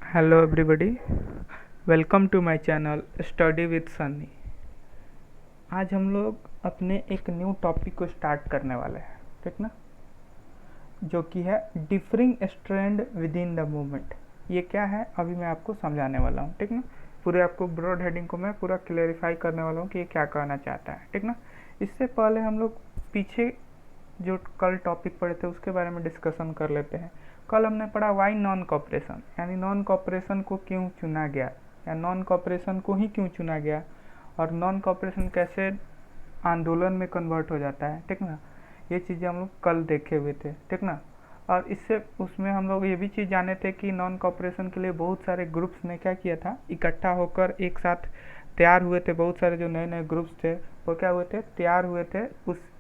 Hello everybody, welcome to my channel study with Sunny. आज हम लोग अपने एक न्यू टॉपिक को स्टार्ट करने वाले हैं, ठीक ना, जो कि है differing strand with in the movement. ये क्या है अभी मैं आपको समझाने वाला हूँ, ठीक ना। पूरे आपको ब्रॉड हेडिंग को मैं पूरा क्लेरिफाई करने वाला हूँ कि ये क्या कहना चाहता है, ठीक ना। इससे पहले हम लोग पीछे जो कल टॉपिक पढ़े थे उसके बारे में डिस्कशन कर लेते हैं। कल हमने पढ़ा वाई नॉन कॉपरेशन, यानी नॉन कॉपरेशन को क्यों चुना गया या नॉन कॉपरेशन को ही क्यों चुना गया, और नॉन कॉपरेशन कैसे आंदोलन में कन्वर्ट हो जाता है, ठीक ना। ये चीज़ें हम लोग कल देखे हुए थे, ठीक ना। और इससे उसमें हम लोग ये भी चीज़ जाने थे कि नॉन कॉपरेशन के लिए बहुत सारे ग्रुप्स ने क्या किया था, इकट्ठा होकर एक साथ तैयार हुए थे। बहुत सारे जो नए नए ग्रुप्स थे वो क्या हुए थे, तैयार हुए थे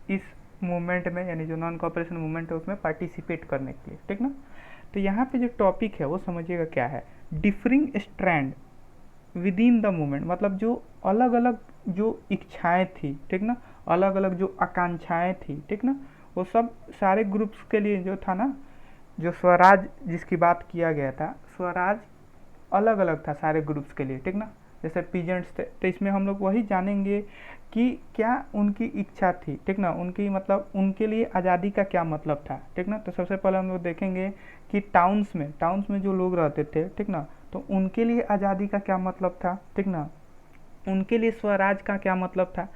इस मूवमेंट में, यानी जो नॉन कॉपरेशन मूवमेंट है उसमें पार्टिसिपेट करने के लिए, ठीक ना। तो यहाँ पे जो टॉपिक है वो समझिएगा क्या है, differing strand with in the movement. मतलब जो अलग अलग जो इच्छाएं थी, ठीक ना, अलग अलग जो आकांक्षाएं थी, ठीक ना, वो सब सारे ग्रुप्स के लिए जो था ना, जो स्वराज जिसकी बात किया गया था, स्वराज अलग अलग था सारे ग्रुप्स के लिए, ठीक ना। जैसे पीजेंट्स थे तो इसमें हम लोग वही जानेंगे कि क्या उनकी इच्छा थी, ठीक ना, उनकी मतलब उनके लिए आज़ादी का क्या मतलब था, ठीक ना। तो सबसे पहले हम लोग देखेंगे कि टाउन्स में जो लोग रहते थे, ठीक ना, तो उनके लिए आज़ादी का क्या मतलब था, ठीक ना, उनके लिए स्वराज का क्या मतलब था।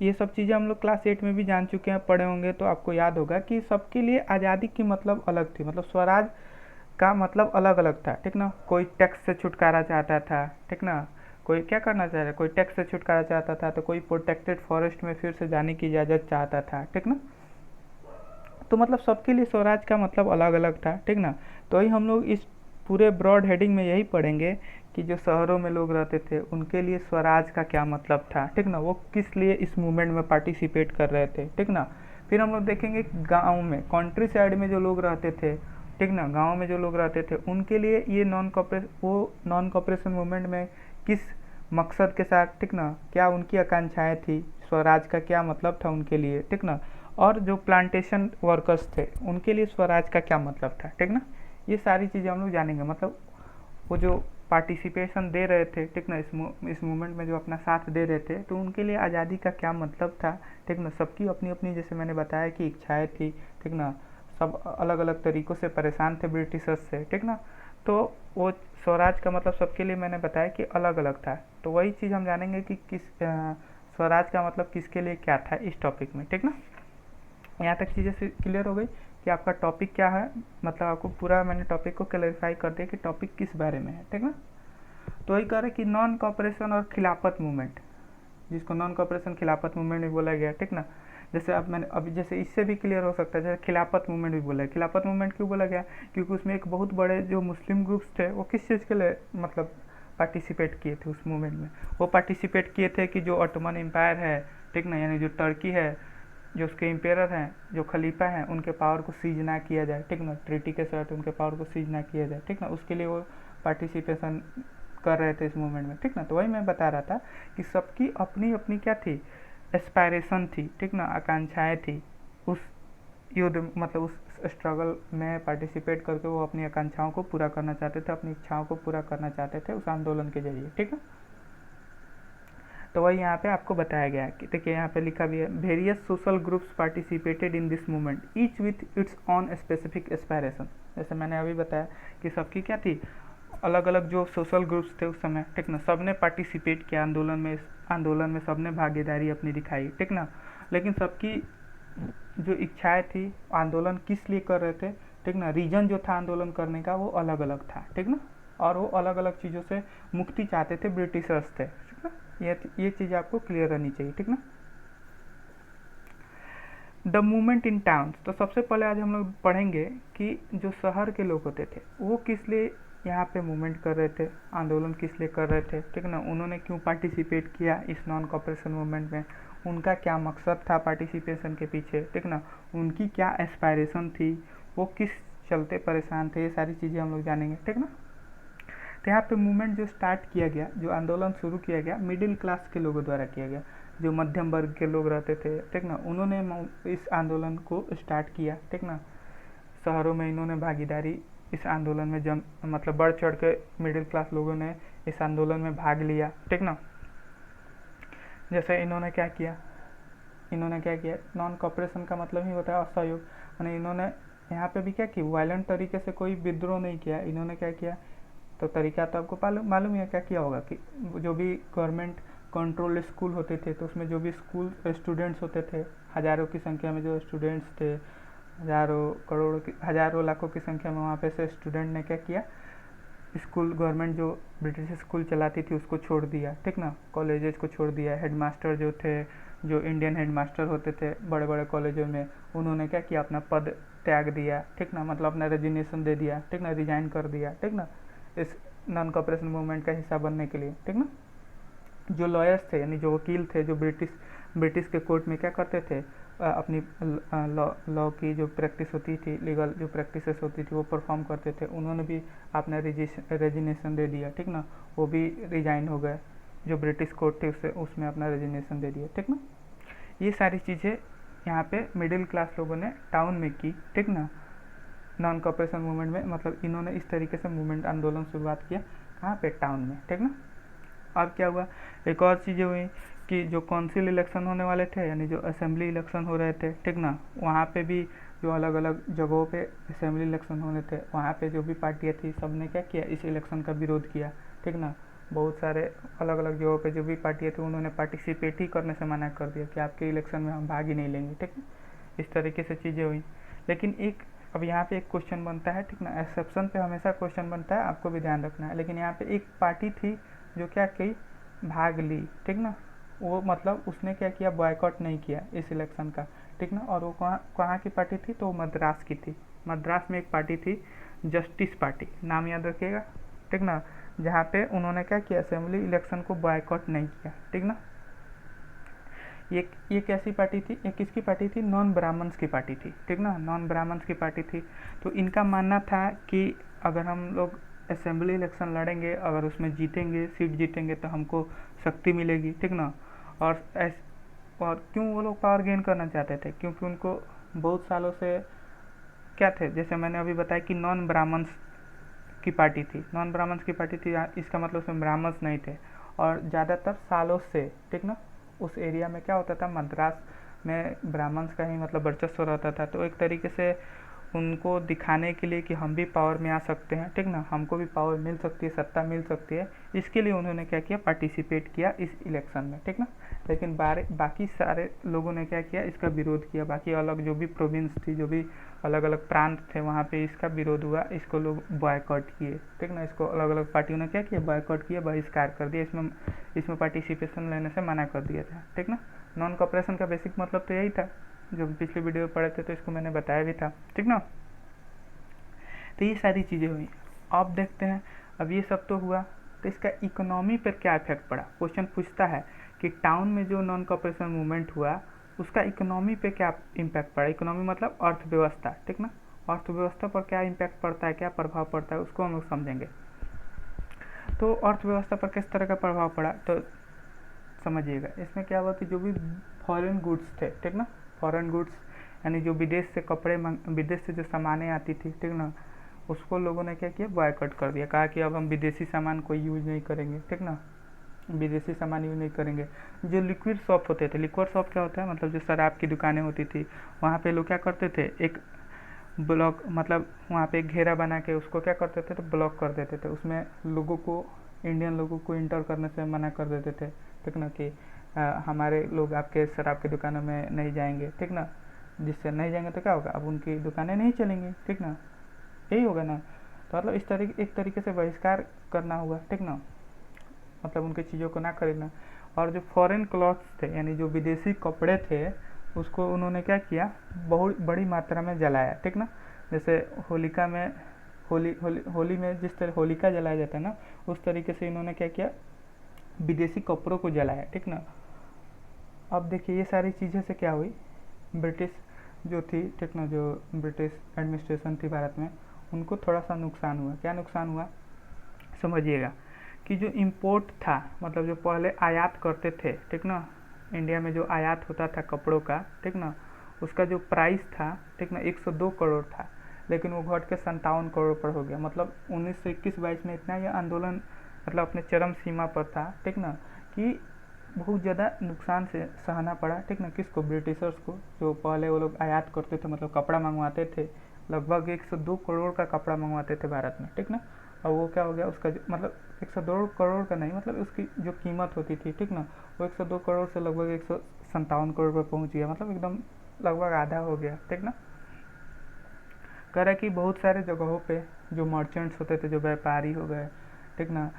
ये सब चीज़ें हम लोग क्लास 8 में भी जान चुके हैं, पढ़े होंगे, तो आपको याद होगा कि सबके लिए आज़ादी की मतलब अलग थी। मतलब स्वराज का मतलब अलग अलग था, ठीक ना। कोई टैक्स से छुटकारा चाहता था, ठीक ना, कोई क्या करना चाह रहा, कोई टैक्स से छुटकारा चाहता था, तो कोई प्रोटेक्टेड फॉरेस्ट में फिर से जाने की इजाज़त चाहता था, ठीक ना। तो मतलब सबके लिए स्वराज का मतलब अलग अलग था, ठीक ना। तो वही हम लोग इस पूरे ब्रॉड हेडिंग में यही पढ़ेंगे कि जो शहरों में लोग रहते थे उनके लिए स्वराज का क्या मतलब था, ठीक ना, वो किस लिए इस मूवमेंट में पार्टिसिपेट कर रहे थे, ठीक ना। फिर हम लोग देखेंगे गाँव में, कंट्री साइड में जो लोग रहते थे, ठीक ना, गाँव में जो लोग रहते थे उनके लिए ये नॉन कॉपरेशन मूवमेंट में किस मकसद के साथ, ठीक ना, क्या उनकी आकांक्षाएं थी, स्वराज का क्या मतलब था उनके लिए, ठीक ना। और जो प्लांटेशन वर्कर्स थे उनके लिए स्वराज का क्या मतलब था, ठीक ना। ये सारी चीज़ें हम लोग जानेंगे। मतलब वो जो पार्टिसिपेशन दे रहे थे, ठीक ना, इस मूवमेंट में जो अपना साथ दे रहे थे, तो उनके लिए आज़ादी का क्या मतलब था, ठीक ना। सबकी अपनी अपनी, जैसे मैंने बताया कि इच्छाएं थी, ठीक ना, सब अलग अलग तरीक़ों से परेशान थे ब्रिटिशर्स से, ठीक ना। तो वो स्वराज का मतलब सबके लिए मैंने बताया कि अलग अलग था। तो वही चीज़ हम जानेंगे कि स्वराज का मतलब किसके लिए क्या था इस टॉपिक में, ठीक ना। यहाँ तक चीज़ें क्लियर हो गई कि आपका टॉपिक क्या है। मतलब आपको पूरा मैंने टॉपिक को क्लैरिफाई कर दिया कि टॉपिक किस बारे में है, ठीक ना। तो वही कह रहे कि नॉन कॉपरेशन और खिलाफत मूवमेंट, जिसको नॉन कॉपरेशन खिलाफत मूवमेंट भी बोला गया, ठीक ना। जैसे अब मैंने अभी जैसे इससे भी क्लियर हो सकता है, जैसे खिलाफत मूवमेंट भी बोला है। खिलाफत मूवमेंट क्यों बोला गया, क्योंकि उसमें एक बहुत बड़े जो मुस्लिम ग्रुप्स थे वो किस चीज़ के लिए मतलब पार्टिसिपेट किए थे उस मूवमेंट में। वो पार्टिसिपेट किए थे कि जो ऑटोमन एम्पायर है, ठीक ना, यानी जो टर्की है, जो उसके एम्पेयर हैं, जो खलीफा हैं, उनके पावर को सीज ना किया जाए, ठीक ना, ट्रीटी के साथ उनके पावर को सीज ना किया जाए, ठीक ना। उसके लिए वो पार्टिसिपेशन कर रहे थे इस मूवमेंट में, ठीक ना। तो वही मैं बता रहा था कि सबकी अपनी अपनी क्या थी, एस्पायरेशन थी, ठीक ना, आकांक्षाएं थी। उस युद्ध मतलब उस स्ट्रगल में पार्टिसिपेट करके वो अपनी आकांक्षाओं को पूरा करना चाहते थे, अपनी इच्छाओं को पूरा करना चाहते थे उस आंदोलन के जरिए, ठीक है। तो वही यहाँ पे आपको बताया गया है कि देखिए यहाँ पे लिखा भी है, various social groups participated in this movement each with its on specific aspiration. जैसे मैंने अभी बताया कि सबकी क्या थी, अलग अलग जो सोशल ग्रुप्स थे उस समय, ठीक ना, सब ने पार्टिसिपेट किया आंदोलन में। इस आंदोलन में सब ने भागीदारी अपनी दिखाई, ठीक ना। लेकिन सबकी जो इच्छाएं थी, आंदोलन किस लिए कर रहे थे, ठीक ना, रीजन जो था आंदोलन करने का वो अलग अलग था, ठीक ना। और वो अलग अलग चीज़ों से मुक्ति चाहते थे, ब्रिटिशर्स थे, ठीक ना। ये चीज़ आपको क्लियर रहनी चाहिए, ठीक ना। द मूवमेंट इन टाउन्स, तो सबसे पहले आज हम लोग पढ़ेंगे कि जो शहर के लोग होते थे वो किस लिए यहाँ पे मूवमेंट कर रहे थे, आंदोलन किस लिए कर रहे थे, ठीक ना, उन्होंने क्यों पार्टिसिपेट किया इस नॉन कॉपरेशन मूवमेंट में, उनका क्या मकसद था पार्टिसिपेशन के पीछे, ठीक ना, उनकी क्या एस्पायरेशन थी, वो किस चलते परेशान थे, ये सारी चीज़ें हम लोग जानेंगे, ठीक ना। तो यहाँ पे मूवमेंट जो स्टार्ट किया गया, जो आंदोलन शुरू किया गया, मिडिल क्लास के लोगों द्वारा किया गया। जो मध्यम वर्ग के लोग रहते थे, ठीक ना, उन्होंने इस आंदोलन को स्टार्ट किया, ठीक ना। शहरों में इन्होंने भागीदारी इस आंदोलन में मतलब बढ़ चढ़ के मिडिल क्लास लोगों ने इस आंदोलन में भाग लिया, ठीक ना। जैसे इन्होंने क्या किया, नॉन कॉपरेशन का मतलब ही होता है असहयोग, यानी इन्होंने यहाँ पे भी क्या किया, वायलेंट तरीके से कोई विद्रोह नहीं किया। इन्होंने क्या किया, तो तरीका तो आपको मालूम है क्या किया होगा कि जो भी गवर्नमेंट कंट्रोल स्कूल होते थे, तो उसमें जो भी स्कूल स्टूडेंट्स होते थे, हज़ारों की संख्या में जो स्टूडेंट्स थे, हज़ारों लाखों की संख्या में वहाँ पे से स्टूडेंट ने क्या किया, स्कूल गवर्नमेंट जो ब्रिटिश स्कूल चलाती थी उसको छोड़ दिया, ठीक ना। कॉलेजेस को छोड़ दिया। हेडमास्टर जो थे, जो इंडियन हेडमास्टर होते थे बड़े बड़े कॉलेजों में, उन्होंने क्या किया, अपना पद त्याग दिया, ठीक ना, मतलब अपना रेजिग्नेशन दे दिया, ठीक ना, रिजाइन कर दिया, ठीक ना, इस नॉन कॉपरेशन मूवमेंट का हिस्सा बनने के लिए, ठीक ना। जो लॉयर्स थे, यानी जो वकील थे, जो ब्रिटिश के कोर्ट में क्या करते थे, अपनी लॉ की जो प्रैक्टिस होती थी, लीगल जो प्रैक्टिसेस होती थी वो परफॉर्म करते थे, उन्होंने भी अपना रेजिग्नेशन दे दिया, ठीक ना, वो भी रिजाइन हो गए। जो ब्रिटिश कोर्ट थे उसमें अपना रेजिग्नेशन दे दिया, ठीक ना। ये सारी चीज़ें यहाँ पे मिडिल क्लास लोगों ने टाउन में की, ठीक ना, नॉन कॉपरेशन मूवमेंट में, मतलब इन्होंने इस तरीके से मूवमेंट आंदोलन शुरुआत किया, कहाँ पे, टाउन में, ठीक ना। अब क्या हुआ, एक और चीज़ें हुई कि जो काउंसिल इलेक्शन होने वाले थे, यानी जो असेंबली इलेक्शन हो रहे थे, ठीक ना, वहाँ पे भी जो अलग अलग जगहों पे असेंबली इलेक्शन होने थे, वहाँ पे जो भी पार्टियाँ थी सब ने क्या किया, इस इलेक्शन का विरोध किया, ठीक ना। बहुत सारे अलग अलग जगहों पे जो भी पार्टियाँ थी उन्होंने पार्टिसिपेट ही करने से मना कर दिया कि आपके इलेक्शन में हम भाग ही नहीं लेंगे, ठीक है। इस तरीके से चीज़ें हुई। लेकिन अब यहाँ पे एक क्वेश्चन बनता है, ठीक ना, एक्सेप्शन पे हमेशा क्वेश्चन बनता है, आपको भी ध्यान रखना है। लेकिन यहाँ पे एक पार्टी थी जो क्या की, भाग ली, ठीक ना, वो मतलब उसने क्या किया, बॉयकॉट नहीं किया इस इलेक्शन का, ठीक ना। और वो कहाँ की पार्टी थी, तो मद्रास की थी। मद्रास में एक पार्टी थी, जस्टिस पार्टी, नाम याद रखिएगा, ठीक ना, जहाँ पे उन्होंने क्या किया, असेंबली इलेक्शन को बॉयकॉट नहीं किया, ठीक ना। ये कैसी पार्टी थी, ये किसकी पार्टी थी, नॉन ब्राह्मण्स की पार्टी थी, ठीक ना, नॉन ब्राह्मण्स की पार्टी थी। तो इनका मानना था कि अगर हम लोग असेंबली इलेक्शन लड़ेंगे, अगर उसमें जीतेंगे, सीट जीतेंगे, तो हमको शक्ति मिलेगी, ठीक ना। और क्यों वो लोग पावर गेन करना चाहते थे, क्योंकि उनको बहुत सालों से क्या थे, जैसे मैंने अभी बताया कि नॉन ब्राह्मण्स की पार्टी थी, नॉन ब्राह्मण्स की पार्टी थी, इसका मतलब उसमें ब्राह्मण्स नहीं थे। और ज़्यादातर सालों से, ठीक ना, उस एरिया में क्या होता था, मद्रास में ब्राह्मण्स का ही मतलब वर्चस्व रहता था। तो एक तरीके से उनको दिखाने के लिए कि हम भी पावर में आ सकते हैं, ठीक ना, हमको भी पावर मिल सकती है, सत्ता मिल सकती है, इसके लिए उन्होंने क्या किया, पार्टिसिपेट किया इस इलेक्शन में, ठीक ना। लेकिन बाकी सारे लोगों ने क्या किया, इसका विरोध किया। बाकी अलग जो भी प्रोविंस थी, जो भी अलग अलग प्रांत थे, वहाँ पे इसका विरोध हुआ, इसको लोग बॉयकॉट किए, ठीक ना। इसको अलग अलग पार्टियों ने क्या किया, बॉयकॉट किया, बहिष्कार कर दिया, इसमें पार्टिसिपेशन लेने से मना कर दिया था, ठीक ना। नॉन कॉपरेशन का बेसिक मतलब तो यही था, जो पिछले वीडियो में पढ़े थे तो इसको मैंने बताया भी था, ठीक ना। तो ये सारी चीज़ें हुई। अब देखते हैं, अब ये सब तो हुआ, तो इसका इकोनॉमी पर क्या इफेक्ट पड़ा। क्वेश्चन पूछता है कि टाउन में जो नॉन कॉपरेशन मूवमेंट हुआ उसका इकोनॉमी पे क्या इम्पैक्ट पड़ा। इकोनॉमी मतलब अर्थव्यवस्था, ठीक ना, अर्थव्यवस्था पर क्या इम्पैक्ट पड़ता है, क्या प्रभाव पड़ता है, उसको हम लोग समझेंगे। तो अर्थव्यवस्था पर किस तरह का प्रभाव पड़ा, तो समझिएगा। इसमें क्या हुआ कि जो भी फॉरेन गुड्स थे, ठीक ना, फॉरेन गुड्स यानी जो विदेश से विदेश से जो सामानें आती थी, ठीक ना, उसको लोगों ने क्या किया, बॉयकॉट कर दिया। कहा कि अब हम विदेशी सामान कोई यूज़ नहीं करेंगे, ठीक ना, विदेशी सामान यूज़ नहीं करेंगे। जो लिक्विड शॉप होते थे, लिक्विड शॉप क्या होता है, मतलब जो शराब की दुकानें होती थी, वहाँ पे लोग क्या करते थे, एक ब्लॉक, मतलब वहाँ पे एक घेरा बना के उसको क्या करते थे, तो ब्लॉक कर देते थे। उसमें लोगों को, इंडियन लोगों को इंटर करने से मना कर देते थे, ठीक ना, कि हमारे लोग आपके शराब की दुकानों में नहीं जाएंगे, ठीक ना। जिससे नहीं जाएंगे तो क्या होगा, अब उनकी दुकानें नहीं चलेंगी, ठीक ना, यही होगा ना। तो मतलब एक तरीके से बहिष्कार करना हुआ, ठीक ना, मतलब उनकी चीज़ों को ना खरीदना। और जो फॉरेन क्लॉथ्स थे, यानी जो विदेशी कपड़े थे, उसको उन्होंने क्या किया, बहुत बड़ी मात्रा में जलाया, ठीक ना। जैसे होलिका में होली में जिस तरह होलिका जलाया जाता है ना, उस तरीके से इन्होंने क्या किया, विदेशी कपड़ों को जलाया, ठीक ना। अब देखिए ये सारी चीज़ें से क्या हुई, ब्रिटिश जो थी, ठीक ना, जो ब्रिटिश एडमिनिस्ट्रेशन थी भारत में, उनको थोड़ा सा नुकसान हुआ। क्या नुकसान हुआ, समझिएगा। कि जो इम्पोर्ट था, मतलब जो पहले आयात करते थे, ठीक ना, इंडिया में जो आयात होता था कपड़ों का, ठीक ना, उसका जो प्राइस था, ठीक ना, 102 करोड़ था। लेकिन वो घट के 57 करोड़ पर हो गया। मतलब 1921-22 में इतना ये आंदोलन मतलब अपने चरम सीमा पर था, ठीक ना, कि बहुत ज़्यादा नुकसान से सहना पड़ा, ठीक ना, किसको, ब्रिटिशर्स को, जो पहले वो लोग आयात करते थे, मतलब कपड़ा मंगवाते थे, लगभग 102 करोड़ का कपड़ा मंगवाते थे भारत में, ठीक ना। और वो क्या हो गया उसका मतलब 102 करोड़ का नहीं, मतलब उसकी जो कीमत होती थी, ठीक ना, वो 102 करोड़ से लगभग 157 करोड़ पर पहुंच गया, मतलब एकदम लगभग आधा हो गया, ठीक ना। कह रहा है कि बहुत सारे जगहों पे जो मर्चेंट्स होते थे, जो व्यापारी हो गए, ठीक ना,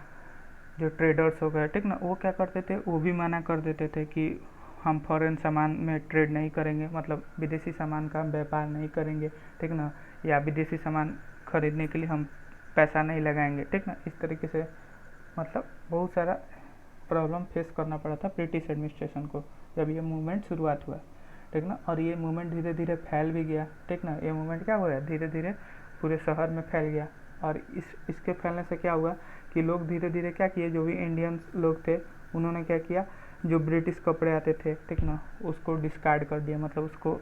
जो ट्रेडर्स हो गए, ठीक ना, वो क्या करते थे, वो भी मना कर देते थे कि हम फॉरेन सामान में ट्रेड नहीं करेंगे, मतलब विदेशी सामान का हम व्यापार नहीं करेंगे, ठीक ना, या विदेशी सामान खरीदने के लिए हम पैसा नहीं लगाएंगे, ठीक ना। इस तरीके से मतलब बहुत सारा प्रॉब्लम फेस करना पड़ा था ब्रिटिश एडमिनिस्ट्रेशन को जब ये मूवमेंट शुरुआत हुआ, ठीक ना। और ये मूवमेंट धीरे धीरे फैल भी गया, ठीक ना। ये मूवमेंट क्या हुआ, धीरे धीरे पूरे शहर में फैल गया। और इसके फैलने से क्या हुआ कि लोग धीरे धीरे क्या किए, जो भी इंडियंस लोग थे उन्होंने क्या किया, जो ब्रिटिश कपड़े आते थे, ठीक ना, उसको डिस्कार्ड कर दिया, मतलब उसको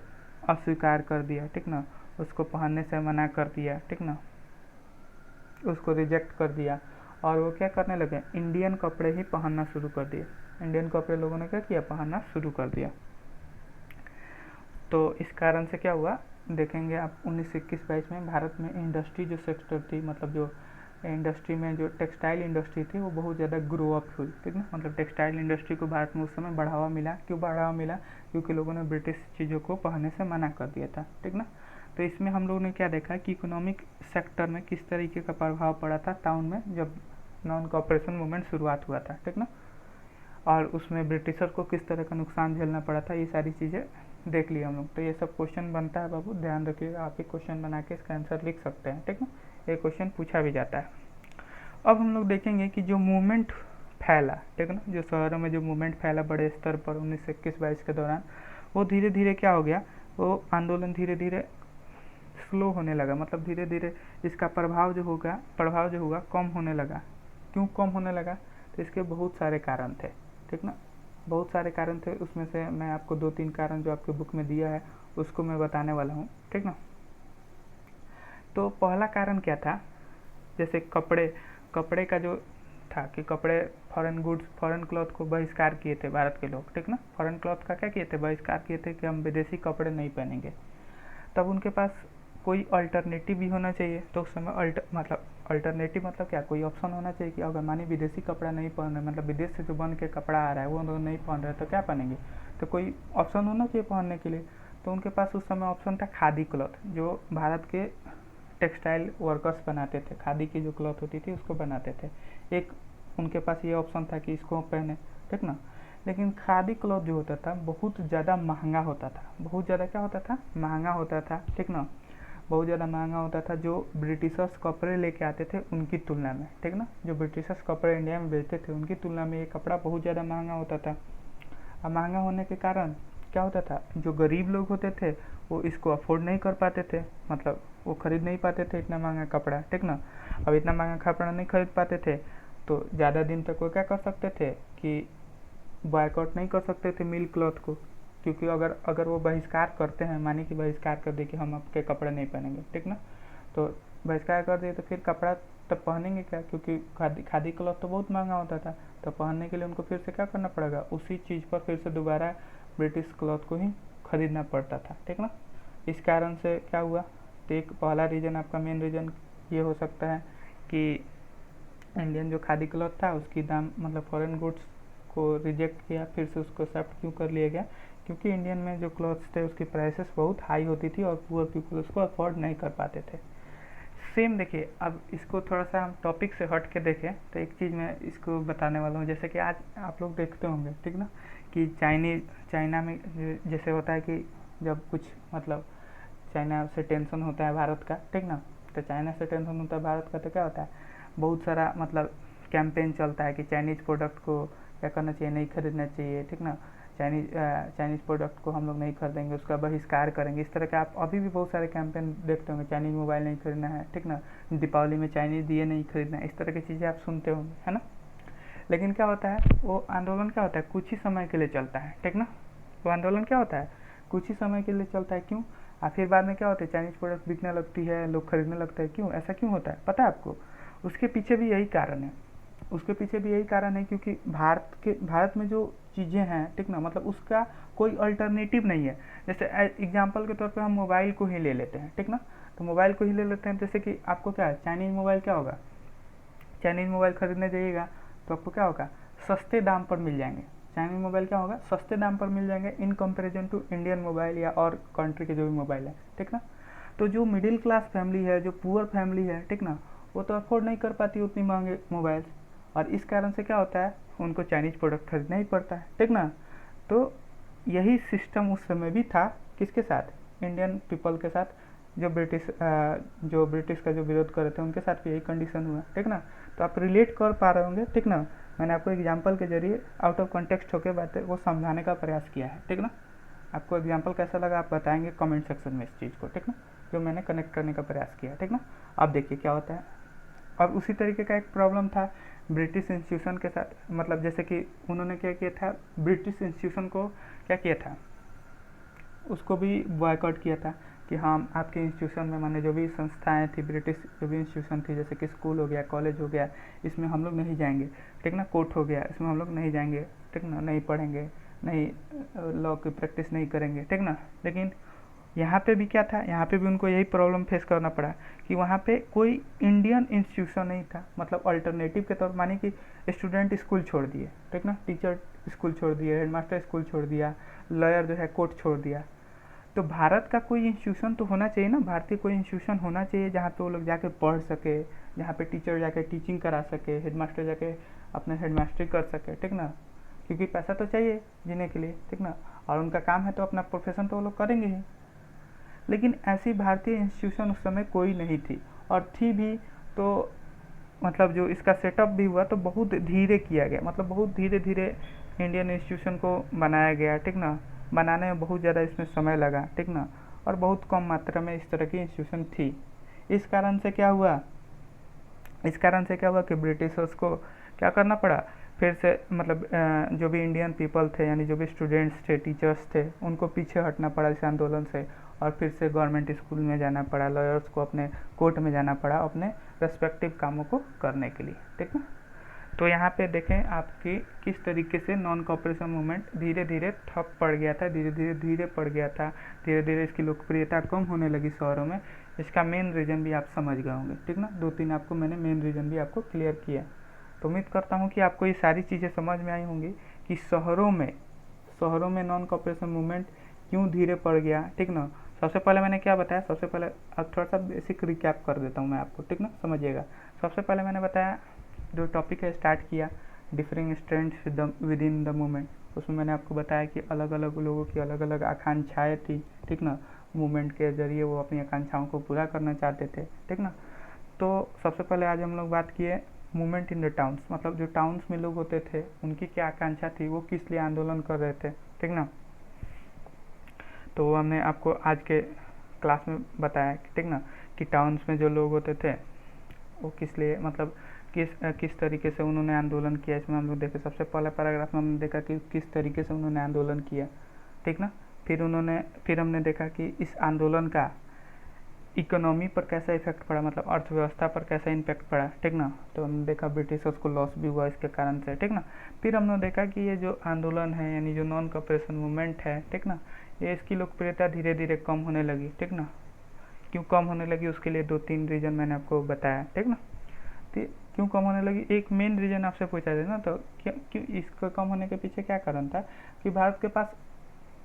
अस्वीकार कर दिया, ठीक ना, उसको पहनने से मना कर दिया, ठीक ना, उसको रिजेक्ट कर दिया। और वो क्या करने लगे, इंडियन कपड़े ही पहनना शुरू कर दिए। इंडियन कपड़े लोगों ने क्या किया, पहनना शुरू कर दिया। तो इस कारण से क्या हुआ, देखेंगे आप 1921-22 में भारत में इंडस्ट्री जो सेक्टर थी, मतलब जो इंडस्ट्री में जो टेक्सटाइल इंडस्ट्री थी वो बहुत ज़्यादा ग्रो अप हुई, ठीक ना। मतलब टेक्सटाइल इंडस्ट्री को भारत में उस समय बढ़ावा मिला। क्यों बढ़ावा मिला, क्योंकि लोगों ने ब्रिटिश चीज़ों को पहनने से मना कर दिया था, ठीक ना। तो इसमें हम लोगों ने क्या देखा कि इकोनॉमिक सेक्टर में किस तरीके का प्रभाव पड़ा था टाउन में, जब नॉन कॉपरेशन मूवमेंट शुरुआत हुआ था, ठीक ना। और उसमें ब्रिटिशर को किस तरह का नुकसान झेलना पड़ा था, ये सारी चीज़ें देख लिया हम लोग। तो ये सब क्वेश्चन बनता है बाबू, ध्यान रखिएगा, आप ही क्वेश्चन बना के इसका आंसर लिख सकते हैं, ठीक ना। ये क्वेश्चन पूछा भी जाता है। अब हम लोग देखेंगे कि जो मूवमेंट फैला, ठीक ना, जो शहरों में जो मूवमेंट फैला बड़े स्तर पर 1921-22 के दौरान, वो धीरे धीरे क्या हो गया, वो आंदोलन धीरे धीरे स्लो होने लगा। मतलब धीरे धीरे इसका प्रभाव जो होगा कम होने लगा। क्यों कम होने लगा, तो इसके बहुत सारे कारण थे, ठीक ना, बहुत सारे कारण थे। उसमें से मैं आपको 2-3 कारण जो आपके बुक में दिया है उसको मैं बताने वाला हूँ, ठीक ना। तो पहला कारण क्या था, जैसे कपड़े का जो था कि कपड़े फॉरेन क्लॉथ को बहिष्कार किए थे भारत के लोग, ठीक ना। फॉरेन क्लॉथ का क्या किए थे, बहिष्कार किए थे कि हम विदेशी कपड़े नहीं पहनेंगे। तब उनके पास कोई अल्टरनेटिव भी होना चाहिए। तो उस समय अल्टरनेटिव मतलब क्या, कोई ऑप्शन होना चाहिए कि अगर मानी विदेशी कपड़ा नहीं पहन रहे, मतलब विदेश से जो बन के कपड़ा आ रहा है वो लोग नहीं पहन रहे, तो क्या पहनेंगे, तो कोई ऑप्शन होना चाहिए पहनने के लिए। तो उनके पास उस समय ऑप्शन था खादी क्लॉथ, जो भारत के टेक्सटाइल वर्कर्स बनाते थे, खादी की जो क्लॉथ होती थी उसको बनाते थे। एक उनके पास ये ऑप्शन था कि इसको पहने, ठीक ना। लेकिन खादी क्लॉथ जो होता था बहुत ज़्यादा महंगा होता था, बहुत ज़्यादा क्या होता था, महंगा होता था, ठीक ना, बहुत ज़्यादा महंगा होता था। जो ब्रिटिशर्स कपड़े लेके आते थे उनकी तुलना में, ठीक ना, जो ब्रिटिशर्स कपड़े इंडिया में बेचते थे उनकी तुलना में ये कपड़ा बहुत ज़्यादा महंगा होता था। अब महंगा होने के कारण क्या होता था, जो गरीब लोग होते थे वो इसको अफोर्ड नहीं कर पाते थे, मतलब वो खरीद नहीं पाते थे इतना महंगा कपड़ा, ठीक ना। अब इतना महंगा कपड़ा नहीं खरीद पाते थे तो ज़्यादा दिन तक वो क्या कर सकते थे कि बॉयकॉट नहीं कर सकते थे मिल क्लॉथ को, क्योंकि अगर वो बहिष्कार करते हैं, माने कि बहिष्कार कर दे कि हम आपके कपड़े नहीं पहनेंगे, ठीक ना, तो बहिष्कार कर दिए तो फिर कपड़ा तब पहनेंगे क्या, क्योंकि खादी क्लॉथ तो बहुत महंगा होता था। तो पहनने के लिए उनको फिर से क्या करना पड़ेगा, उसी चीज़ पर फिर से दोबारा ब्रिटिश क्लॉथ को ही खरीदना पड़ता था, ठीक ना। इस कारण से क्या हुआ, तो एक पहला रीज़न, आपका मेन रीज़न ये हो सकता है कि इंडियन जो खादी क्लॉथ था उसकी दाम, मतलब फॉरेन गुड्स को रिजेक्ट किया, फिर से उसको एक्सेप्ट क्यों कर लिया गया, क्योंकि इंडियन में जो क्लॉथ्स थे उसकी प्राइसेस बहुत हाई होती थी और पुअर पीपल उसको अफोर्ड नहीं कर पाते थे। सेम देखिए, अब इसको थोड़ा सा हम टॉपिक से हट के देखें तो एक चीज़ मैं इसको बताने वाला हूँ। जैसे कि आज आप लोग देखते होंगे, ठीक ना, कि चाइना में जैसे होता है कि जब कुछ मतलब चाइना से टेंशन होता है भारत का, ठीक ना, तो चाइना से टेंशन होता है भारत का तो क्या होता है, बहुत सारा मतलब कैंपेन चलता है कि चाइनीज़ प्रोडक्ट को क्या करना चाहिए, नहीं खरीदना चाहिए, ठीक ना, चाइनीज़ प्रोडक्ट को हम लोग नहीं खरीदेंगे, उसका बहिष्कार करेंगे। इस तरह के आप अभी भी बहुत सारे कैंपेन देखते होंगे, चाइनीज़ मोबाइल नहीं खरीदना है, ठीक ना, दीपावली में चाइनीज़ दिए नहीं खरीदना है, इस तरह की चीज़ें आप सुनते होंगे, है ना। लेकिन क्या होता है, वो आंदोलन क्या होता है, कुछ ही समय के लिए चलता है, ठीक ना। वो आंदोलन क्या होता है, कुछ ही समय के लिए चलता है। क्यों, और फिर बाद में क्या होता है, चाइनीज़ प्रोडक्ट बिकने लगती है, लोग खरीदने लगते हैं। क्यों ऐसा क्यों होता है पता है आपको? उसके पीछे भी यही कारण है, उसके पीछे भी यही कारण है क्योंकि भारत में जो चीज़ें हैं, ठीक ना, मतलब उसका कोई अल्टरनेटिव नहीं है। जैसे एग्जांपल के तौर पे हम मोबाइल को ही ले लेते हैं, ठीक ना, तो मोबाइल को ही ले लेते हैं। जैसे कि आपको क्या है, चाइनीज़ मोबाइल क्या होगा, चाइनीज़ मोबाइल खरीदने जाइएगा तो आपको क्या होगा, सस्ते दाम पर मिल जाएंगे। चाइनीज़ मोबाइल क्या होगा, सस्ते दाम पर मिल जाएंगे in comparison to Indian mobile या और कंट्री के जो भी मोबाइल है, ठीक ना। तो जो मिडिल क्लास फैमिली है, जो पुअर फैमिली है, ठीक ना, वो तो अफोर्ड नहीं कर पाती उतनी महंगे मोबाइल, और इस कारण से क्या होता है, उनको चाइनीज़ प्रोडक्ट खरीदना ही पड़ता है, ठीक ना। तो यही सिस्टम उस समय भी था, किसके साथ, इंडियन पीपल के साथ, जो ब्रिटिश का जो विरोध कर रहे थे उनके साथ भी यही कंडीशन हुआ, ठीक ना। तो आप रिलेट कर पा रहे होंगे, ठीक ना। मैंने आपको एग्जांपल के जरिए आउट ऑफ कॉन्टेक्स्ट होकर बातें वो समझाने का प्रयास किया है, ठीक ना। आपको एग्जांपल कैसा लगा आप बताएंगे कमेंट सेक्शन में इस चीज़ को, ठीक ना, जो मैंने कनेक्ट करने का प्रयास किया, ठीक ना। अब देखिए क्या होता है। अब उसी तरीके का एक प्रॉब्लम था ब्रिटिश इंस्टीट्यूशन के साथ, मतलब जैसे कि उन्होंने क्या किया था, ब्रिटिश इंस्टीट्यूशन को क्या किया था, उसको भी बॉयकॉट किया था कि हाँ आपके इंस्टीट्यूशन में, माने जो भी संस्थाएं थी, ब्रिटिश जो भी इंस्टीट्यूशन थी, जैसे कि स्कूल हो गया, कॉलेज हो गया, इसमें हम लोग नहीं जाएंगे, ठीक ना। कोर्ट हो गया, इसमें हम लोग नहीं जाएंगे, ठीक ना, नहीं पढ़ेंगे, नहीं लॉ की प्रैक्टिस नहीं करेंगे, ठीक ना। लेकिन यहाँ पे भी क्या था, यहाँ पे भी उनको यही प्रॉब्लम फेस करना पड़ा कि वहाँ पे कोई इंडियन इंस्टीट्यूशन नहीं था, मतलब अल्टरनेटिव के तौर माने कि स्टूडेंट स्कूल छोड़ दिए, ठीक ना, टीचर स्कूल छोड़ दिए, हेडमास्टर स्कूल छोड़ दिया, लॉयर जो है कोर्ट छोड़ दिया। तो भारत का कोई इंस्टीट्यूशन तो होना चाहिए ना, भारतीय कोई इंस्टीट्यूशन होना चाहिए जहाँ पे वो लोग जाके पढ़ सके, जहाँ पे टीचर जाके टीचिंग करा सके, हेडमास्टर जाके अपने हेडमास्टरी कर सके, ठीक ना, क्योंकि पैसा तो चाहिए जीने के लिए, ठीक ना, और उनका काम है तो अपना प्रोफेशन तो वो लोग करेंगे ही। लेकिन ऐसी भारतीय इंस्टीट्यूशन उस समय कोई नहीं थी, और थी भी तो मतलब जो इसका सेटअप भी हुआ तो बहुत धीरे किया गया, मतलब बहुत धीरे धीरे इंडियन इंस्टीट्यूशन को बनाया गया, ठीक ना। बनाने में बहुत ज़्यादा इसमें समय लगा, ठीक ना, और बहुत कम मात्रा में इस तरह की इंस्टीट्यूशन थी। इस कारण से क्या हुआ, इस कारण से क्या हुआ कि ब्रिटिशर्स को क्या करना पड़ा, फिर से मतलब जो भी इंडियन पीपल थे, यानी जो भी स्टूडेंट्स थे, टीचर्स थे, उनको पीछे हटना पड़ा इस आंदोलन से, और फिर से गवर्नमेंट स्कूल में जाना पड़ा, लॉयर्स को अपने कोर्ट में जाना पड़ा अपने रेस्पेक्टिव कामों को करने के लिए, ठीक है। तो यहाँ पे देखें आपकी किस तरीके से नॉन कॉपरेशन मूवमेंट धीरे धीरे ठप पड़ गया था, धीरे पड़ गया था, धीरे धीरे इसकी लोकप्रियता कम होने लगी शहरों में। इसका मेन रीज़न भी आप समझ गए होंगे, ठीक ना, 2-3 आपको मैंने मेन रीज़न भी आपको क्लियर किया। तो उम्मीद करता हूँ कि आपको ये सारी चीज़ें समझ में आई होंगी कि शहरों में नॉन कॉपरेशन मूवमेंट क्यों धीरे पड़ गया, ठीक ना। सबसे पहले मैंने क्या बताया, सबसे पहले अब थोड़ा सा बेसिक रिकैप कर देता हूँ मैं आपको, ठीक ना, समझिएगा। सबसे पहले मैंने बताया जो टॉपिक है स्टार्ट किया, differing strands with in the movement. उसमें मैंने आपको बताया कि अलग अलग लोगों की अलग अलग आकांक्षाएँ थी, ठीक ना, मूवमेंट के जरिए वो अपनी आकांक्षाओं को पूरा करना चाहते थे, ठीक ना। तो सबसे पहले आज हम लोग बात किए मूवमेंट इन द टाउन्स, मतलब जो टाउन्स में लोग होते थे उनकी क्या आकांक्षा थी, वो किस लिए आंदोलन कर रहे थे, ठीक ना। तो हमने आपको आज के क्लास में बताया, ठीक ना, कि टाउन्स में जो लोग होते थे वो किस लिए, मतलब किस तरीके से उन्होंने आंदोलन किया। इसमें हम लोग देखे सबसे पहले पैराग्राफ में हमने देखा कि किस तरीके से उन्होंने आंदोलन किया, ठीक ना। फिर हमने देखा कि इस आंदोलन का इकोनॉमी पर कैसा इफेक्ट पड़ा, मतलब अर्थव्यवस्था पर कैसा इम्पैक्ट पड़ा, ठीक ना। तो हमने देखा ब्रिटिशर्स को लॉस भी हुआ इसके कारण से, ठीक ना। फिर हमने देखा कि ये जो आंदोलन है, यानी जो नॉन कॉपरेशन मूवमेंट है, ठीक ना, ये इसकी लोकप्रियता धीरे धीरे कम होने लगी, ठीक ना। क्यों कम होने लगी, उसके लिए 2-3 रीज़न मैंने आपको बताया, ठीक ना। तो क्यों कम होने लगी, एक मेन रीज़न आपसे पूछा जाए ना, तो क्यों इसको कम होने के पीछे क्या कारण था कि भारत के पास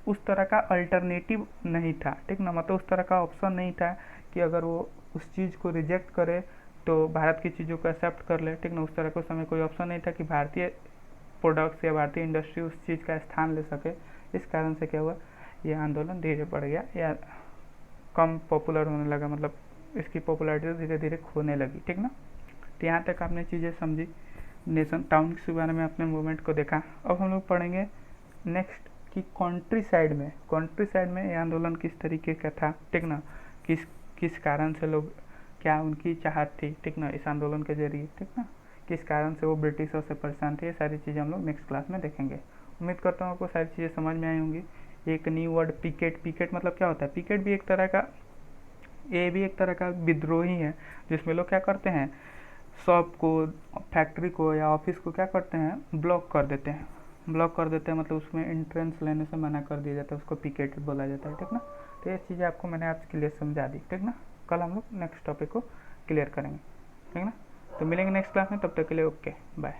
उस तरह का अल्टरनेटिव नहीं था, ठीक ना, मतलब उस तरह का ऑप्शन नहीं था कि अगर वो उस चीज़ को रिजेक्ट करे तो भारत की चीज़ों को एक्सेप्ट कर ले, ठीक ना। उस तरह का उस समय कोई ऑप्शन नहीं था कि भारतीय प्रोडक्ट्स या भारतीय इंडस्ट्री उस चीज़ का स्थान ले सके। इस कारण से क्या हुआ, ये आंदोलन धीरे बढ़ गया या कम पॉपुलर होने लगा, मतलब इसकी पॉपुलैरिटी धीरे धीरे खोने लगी, ठीक ना। तो यहाँ तक आपने चीज़ें समझी, नेशन टाउन के बारे में अपने मूवमेंट को देखा। अब हम लोग पढ़ेंगे नेक्स्ट कि कंट्री साइड में ये आंदोलन किस तरीके का था, ठीक ना, किस कारण से लोग, क्या उनकी चाहत थी, ठीक ना, इस आंदोलन के जरिए, ठीक ना, किस कारण से वो ब्रिटिशों से परेशान थे। ये सारी चीज़ें हम लोग नेक्स्ट क्लास में देखेंगे। उम्मीद करता हूँ आपको सारी चीज़ें समझ में आई होंगी। एक न्यू वर्ड पिकेट। पिकेट मतलब क्या होता है? पिकेट भी एक तरह का, ये भी एक तरह का विद्रोही है, जिसमें लोग क्या करते हैं, शॉप को, फैक्ट्री को या ऑफिस को क्या करते हैं, ब्लॉक कर देते हैं। ब्लॉक कर देते हैं मतलब उसमें एंट्रेंस लेने से मना कर दिया जाता है, उसको पिकेट बोला जाता है, ठीक ना। तो ये चीज़ें आपको मैंने आज क्लियर समझा दी, ठीक ना। कल हम लोग नेक्स्ट टॉपिक को क्लियर करेंगे, ठीक ना। तो मिलेंगे नेक्स्ट क्लास में, तब तक के लिए ओके बाय।